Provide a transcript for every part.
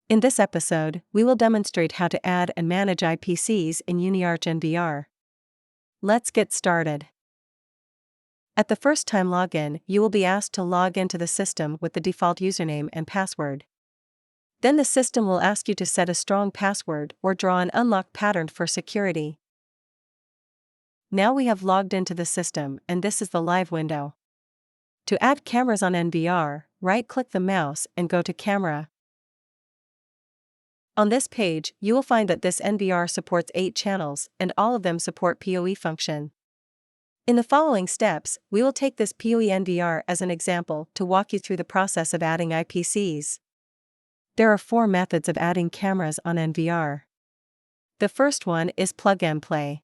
In this episode, we will demonstrate how to add and manage IPCs in UniArch NVR. Let's get started. At the first time login, you will be asked to log into the system with the default username and password. Then the system will ask you to set a strong password or draw an unlock pattern for security. Now we have logged into the system and this is the live window. To add cameras on NVR, right-click the mouse and go to Camera. On this page, you will find that this NVR supports 8 channels and all of them support PoE function. In the following steps, we will take this PoE NVR as an example to walk you through the process of adding IPCs. There are 4 methods of adding cameras on NVR. The first one is plug and play.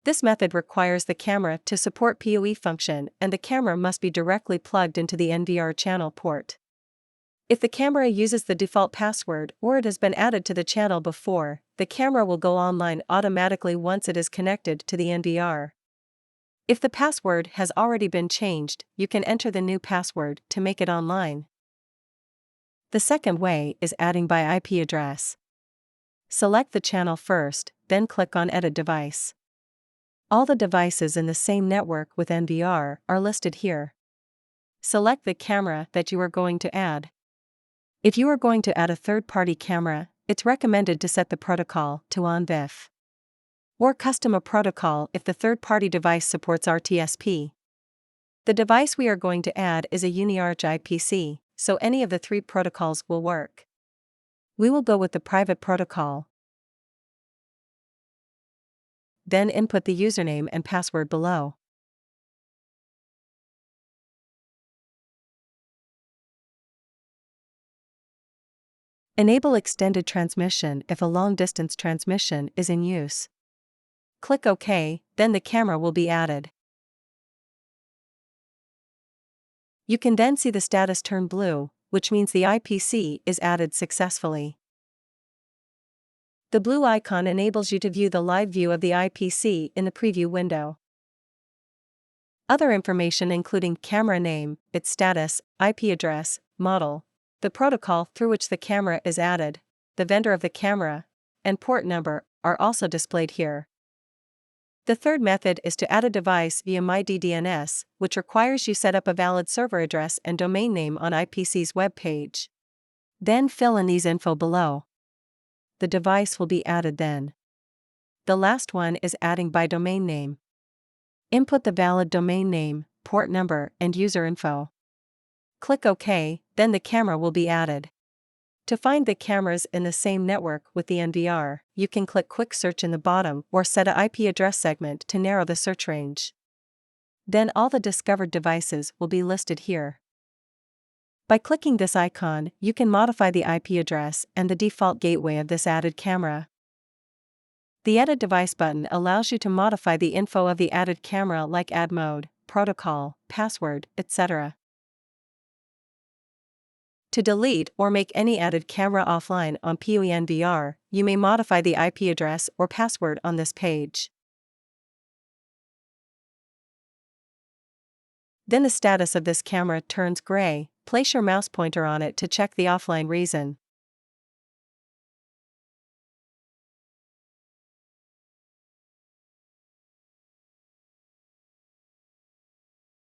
This method requires the camera to support PoE function and the camera must be directly plugged into the NVR channel port. If the camera uses the default password or it has been added to the channel before, the camera will go online automatically once it is connected to the NVR. If the password has already been changed, you can enter the new password to make it online. The second way is adding by IP address. Select the channel first, then click on Edit Device. All the devices in the same network with NVR are listed here. Select the camera that you are going to add. If you are going to add a third-party camera, it's recommended to set the protocol to ONVIF. Or custom a protocol if the third-party device supports RTSP. The device we are going to add is a UniArch IPC, so any of the 3 protocols will work. We will go with the private protocol. Then input the username and password below. Enable extended transmission if a long-distance transmission is in use. Click OK, then the camera will be added. You can then see the status turn blue, which means the IPC is added successfully. The blue icon enables you to view the live view of the IPC in the preview window. Other information including camera name, its status, IP address, model, the protocol through which the camera is added, the vendor of the camera, and port number are also displayed here. The third method is to add a device via MyDDNS, which requires you set up a valid server address and domain name on IPC's web page. Then fill in these info below. The device will be added then. The last one is adding by domain name. Input the valid domain name, port number, and user info. Click OK, then the camera will be added. To find the cameras in the same network with the NVR, you can click Quick Search in the bottom or set a IP address segment to narrow the search range. Then all the discovered devices will be listed here. By clicking this icon, you can modify the IP address and the default gateway of this added camera. The Edit Device button allows you to modify the info of the added camera like add mode, protocol, password, etc. To delete or make any added camera offline on PoE NVR, you may modify the IP address or password on this page. Then the status of this camera turns gray. Place your mouse pointer on it to check the offline reason.